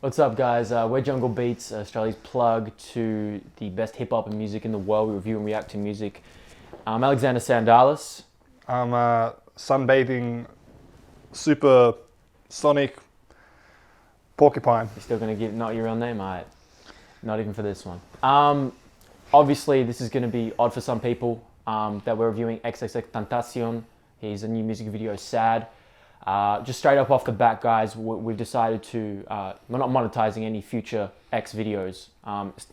What's up, guys? We're Jungle Beats, Australia's plug to the best hip-hop and music in the world. We review and react to music. I'm Alexander Sandalis. I'm sunbathing, super sonic porcupine. You're still going to give not your real name? Alright. Not even for this one. Obviously, this is going to be odd for some people that we're reviewing XXXTENTACION. His new music video, Sad. Just straight up off the bat, guys, we've decided to, we're not monetizing any future X videos,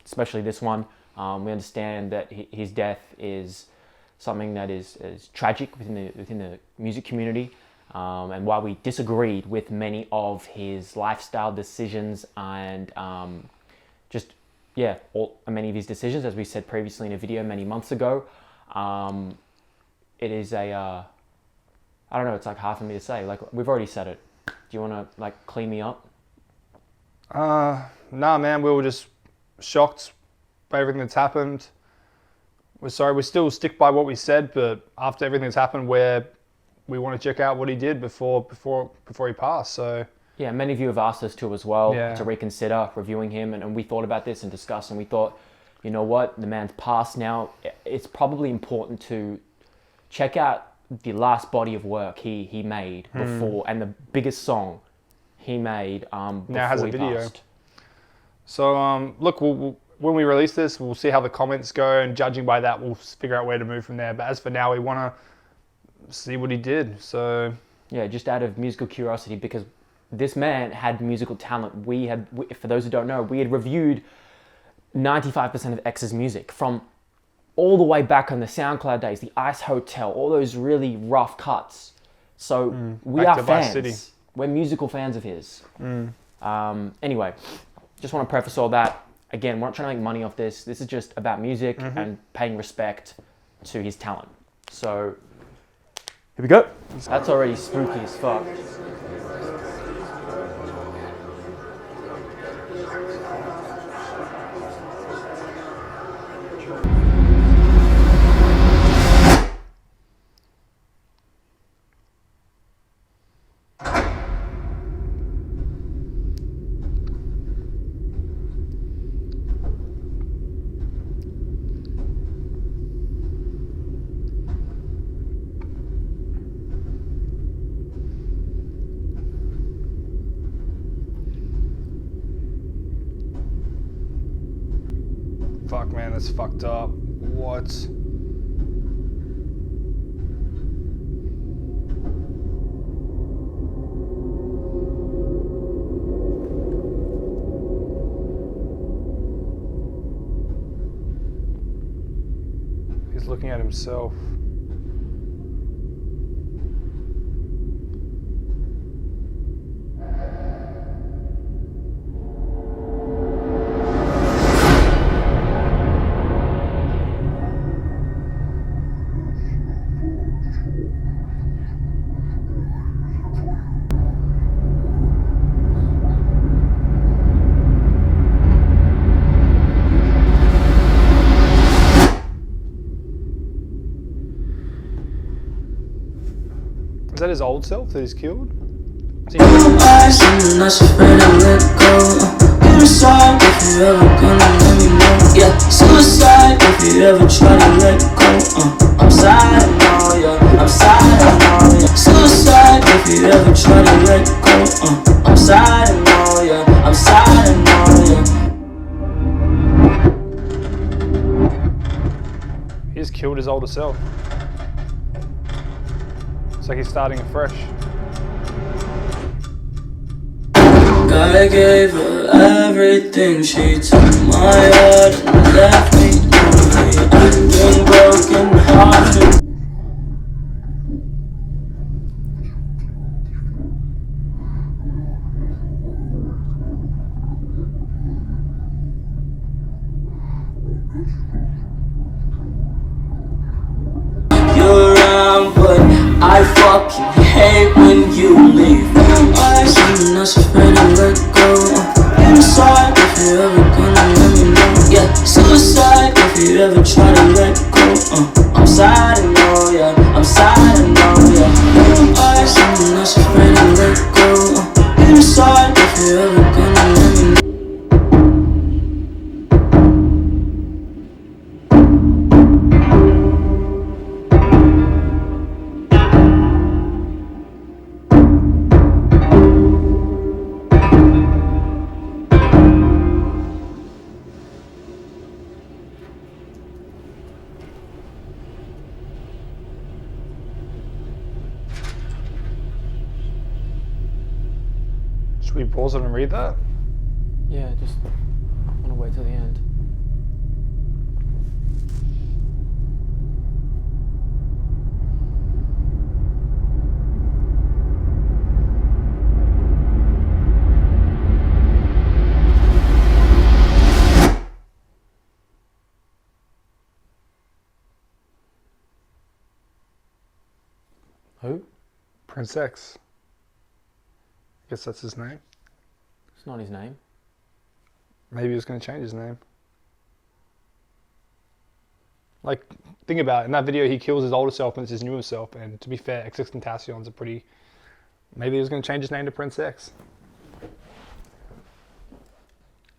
especially this one. We understand that his death is something that is tragic within the music community, and while we disagreed with many of his lifestyle decisions and many of his decisions, as we said previously in a video many months ago, it is I don't know, it's like hard for me to say. Like, we've already said it. Do you want to, like, clean me up? Nah, man, we were just shocked by everything that's happened. We're sorry, we still stick by what we said, but after everything that's happened, we want to check out what he did before he passed, so... Yeah, many of you have asked us to as well, yeah, to reconsider reviewing him, and we thought about this and discussed, and we thought, you know what, the man's passed now. It's probably important to check out the last body of work he made before, and the biggest song he made before now has a video. Passed. So look, when we release this, we'll see how the comments go, and judging by that, we'll figure out where to move from there. But as for now, we want to see what he did. So yeah, just out of musical curiosity, because this man had musical talent. For those who don't know, we had reviewed 95% of X's music from all the way back on the SoundCloud days, the Ice Hotel, all those really rough cuts. So we are fans. We're musical fans of his. Anyway, just want to preface all that. Again, we're not trying to make money off this. This is just about music and paying respect to his talent. So, here we go. That's already spooky as fuck. fuck, man, that's fucked up. What? He's looking at himself. Is that his old self that he's killed? I'm not afraid to let go. Suicide if you ever gonna let me know. Yeah, suicide if you ever try to let go. I'm sad, no, yeah. I'm sad, no, yeah. Suicide if you ever try to let go. I'm sad, no, yeah. I'm sad, no, yeah. He's killed his older self. It's like he's starting afresh. I gave her everything, she took my heart and left me lonely. I've been broken hearted. You're around, but I fucking hate when you leave. I'm not afraid to let go. Suicide if you ever gonna let me know. Yeah, suicide if you ever try to let go. I'm sad, I know, yeah. I'm sad, I know, yeah. I'm not afraid to let go. Suicide if you ever gonna let me know. pause it and read that? Yeah, just want to wait till the end. Who? Prince X. I guess that's his name. It's not his name. Maybe he was going to change his name. Like, think about it. In that video, he kills his older self and it's his newer self. And to be fair, XXXTentacion's a pretty... Maybe he was going to change his name to Prince X.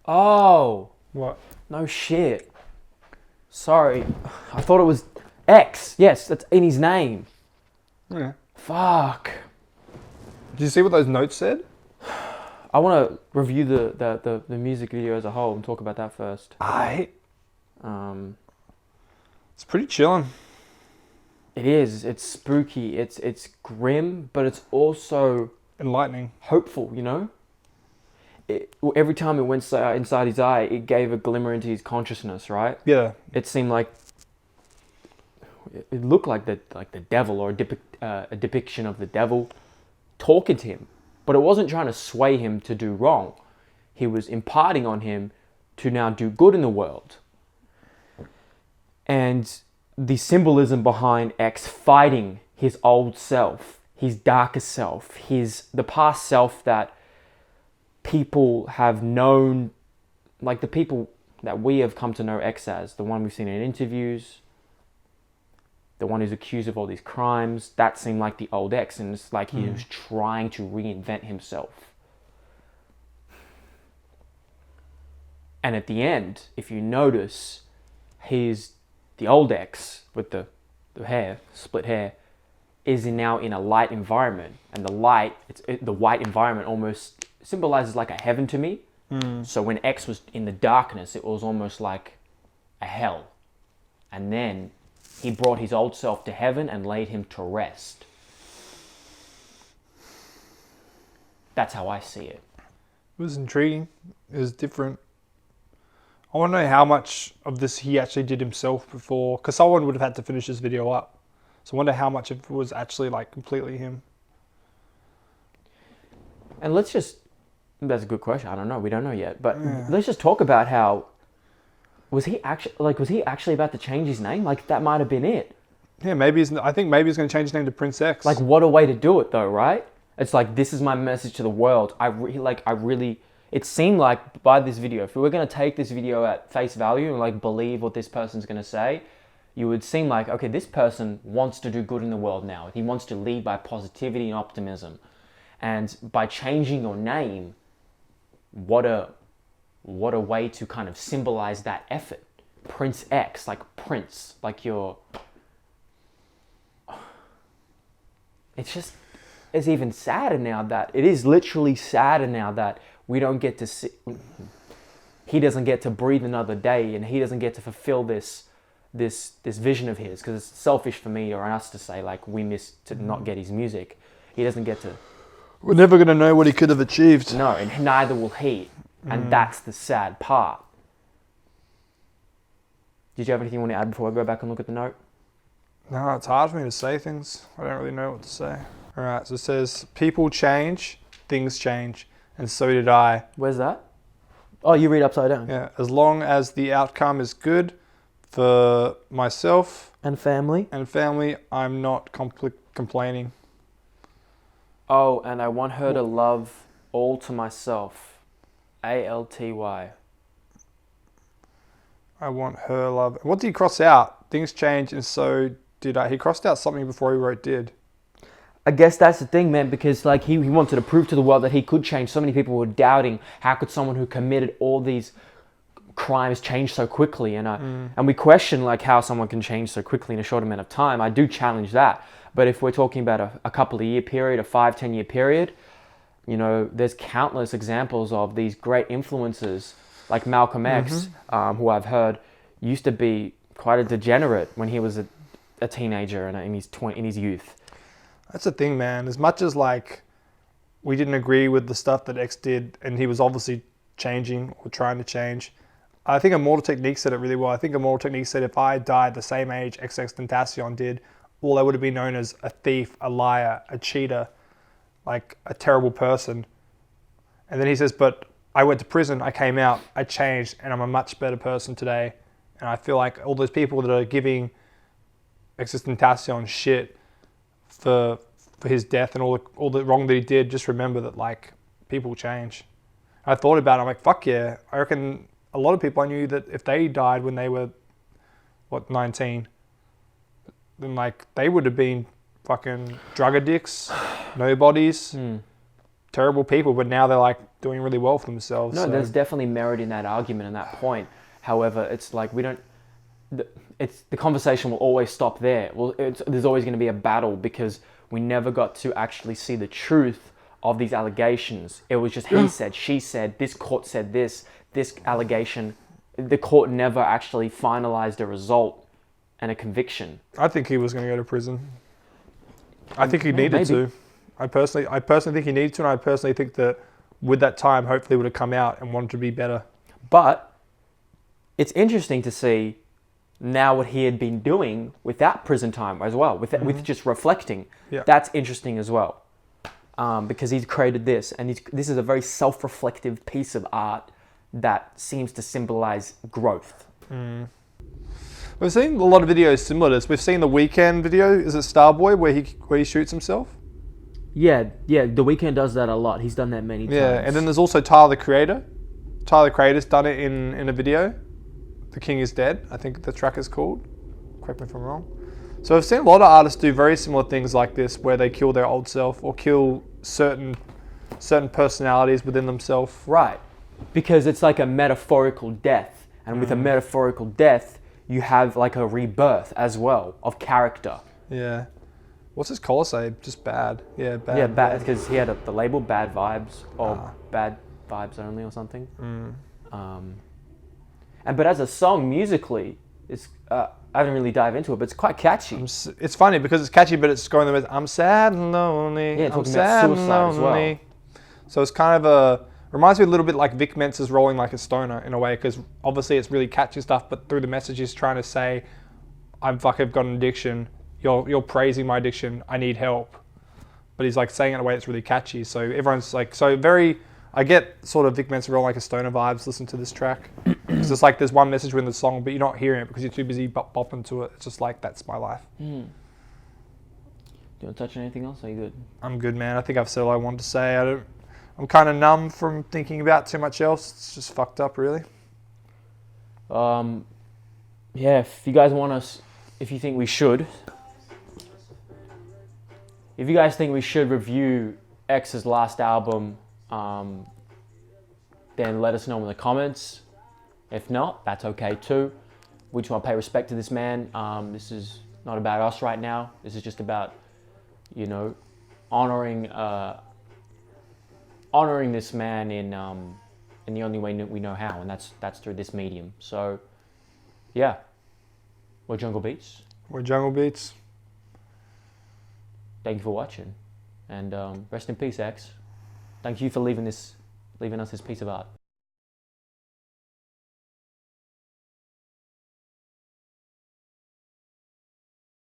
Oh, What? no shit. Sorry. I thought it was X. Yes, that's in his name. Yeah. Fuck. Did you see what those notes said? I want to review the music video as a whole and talk about that first. It's pretty chillin'. It is. It's spooky. It's grim, but it's also Enlightening. hopeful, you know? Every time it went inside his eye, it gave a glimmer into his consciousness, right? Yeah. It seemed like... It looked like the devil or a depiction of the devil talking to him. But it wasn't trying to sway him to do wrong. He was imparting on him to now do good in the world. And the symbolism behind X fighting his old self, his darker self, the past self that people have known, like the people that we have come to know X as, the one we've seen in interviews, the one who's accused of all these crimes, that seemed like the old X, and it's like he was trying to reinvent himself. And at the end, if you notice, the old X with the hair, split hair, is now in a light environment, and the white environment almost symbolizes like a heaven to me. So when X was in the darkness, it was almost like a hell, and then he brought his old self to heaven and laid him to rest. That's how I see it. It was intriguing. It was different. I want to know how much of this he actually did himself before, because someone would have had to finish this video up. So I wonder how much of it was actually like completely him. And that's a good question. I don't know. We don't know yet. But let's just talk about how, was he actually about to change his name? Like, that might have been it. Yeah, I think maybe he's going to change his name to Prince X. Like, what a way to do it though, right? It's like, this is my message to the world. It seemed like by this video, if we were going to take this video at face value and like believe what this person's going to say, you would seem like, okay, this person wants to do good in the world now. He wants to lead by positivity and optimism. And by changing your name, what a way to kind of symbolize that effort. Prince X, like Prince, like it's even sadder now that, it is literally sadder now that we don't get to see, he doesn't get to breathe another day, and he doesn't get to fulfill this vision of his, because it's selfish for me or us to say like we miss to not get his music. He doesn't get to. We're never going to know what he could have achieved. No, and neither will he. And that's the sad part. Did you have anything you want to add before I go back and look at the note? No, it's hard for me to say things. I don't really know what to say. All right, so it says, people change, things change, and so did I. Where's that? Oh, you read upside down. Yeah, as long as the outcome is good for myself And family. I'm not complaining. Oh, and I want her to love all to myself. ALTY. I want her love. What did he cross out? Things change, and so did I. He crossed out something before he wrote did. I guess that's the thing, man, because like he wanted to prove to the world that he could change. So many people were doubting, how could someone who committed all these crimes change so quickly? And we question like how someone can change so quickly in a short amount of time. I do challenge that. But if we're talking about a couple of year period, a 5-10 year period, you know, there's countless examples of these great influencers like Malcolm X, who I've heard used to be quite a degenerate when he was a teenager and in his youth. That's the thing, man. As much as like we didn't agree with the stuff that X did, and he was obviously changing or trying to change. I think Immortal Technique said it really well. I think Immortal Technique said if I died the same age XXXTENTACION did, all I would have been known as a thief, a liar, a cheater, like a terrible person. And then he says, but I went to prison, I came out, I changed, and I'm a much better person today. And I feel like all those people that are giving XXXTENTACION shit for his death and all the wrong that he did, just remember that like people change. I thought about it, I'm like, fuck yeah. I reckon a lot of people I knew that if they died when they were, 19, then like they would have been fucking drug addicts, nobodies, terrible people, but now they're like doing really well for themselves. No, so. there's definitely merit in that argument and that point. However, it's like the conversation will always stop there. Well, there's always going to be a battle because we never got to actually see the truth of these allegations. It was just he said, she said, this court said this allegation. The court never actually finalized a result and a conviction. I think he was going to go to prison. I think he needed to. I personally think he needed to, and I personally think that with that time, hopefully, would have come out and wanted to be better. But it's interesting to see now what he had been doing with that prison time as well, with just reflecting. Yeah. That's interesting as well, because he's created this, and this is a very self-reflective piece of art that seems to symbolize growth. We've seen a lot of videos similar to this. We've seen the Weeknd video. Is it Starboy where he shoots himself? Yeah. The Weeknd does that a lot. He's done that many times. Yeah, and then there's also Tyler the Creator. Tyler the Creator's done it in a video. The King is Dead, I think the track is called. Correct me if I'm wrong. So I've seen a lot of artists do very similar things like this, where they kill their old self or kill certain personalities within themselves. Right, because it's like a metaphorical death, and with a metaphorical death, you have like a rebirth as well of character. Yeah. What's his collar say? Just bad. Yeah, bad. Yeah, bad, because he had the label Bad Vibes or Bad Vibes Only or something. But as a song musically, it's I didn't really dive into it, but it's quite catchy. It's funny because it's catchy, but it's going with I'm sad and lonely. Yeah, I'm talking sad about suicide and as well. lonely. So it's kind of reminds me a little bit like Vic Mensa's Rolling Like a Stoner in a way, because obviously it's really catchy stuff, but through the message he's trying to say, I've got an addiction. You're praising my addiction. I need help. But he's like saying it in a way that's really catchy. So everyone's like, I get sort of Vic Mensa Rolling Like a Stoner vibes, listen to this track. It's just like there's one message within the song, but you're not hearing it because you're too busy bopping to it. It's just like, that's my life. Do you want to touch on anything else? Or are you good? I'm good, man. I think I've said all I wanted to say. I'm kind of numb from thinking about too much else. It's just fucked up, really. Yeah, if you guys want us, if you think we should, if you guys think we should review X's last album, then let us know in the comments. If not, that's okay too. We just want to pay respect to this man. This is not about us right now. This is just about, honoring this man in the only way we know how, and that's through this medium. So, yeah, we're Jungle Beats. We're Jungle Beats. Thank you for watching, and rest in peace, X. Thank you for leaving us this piece of art.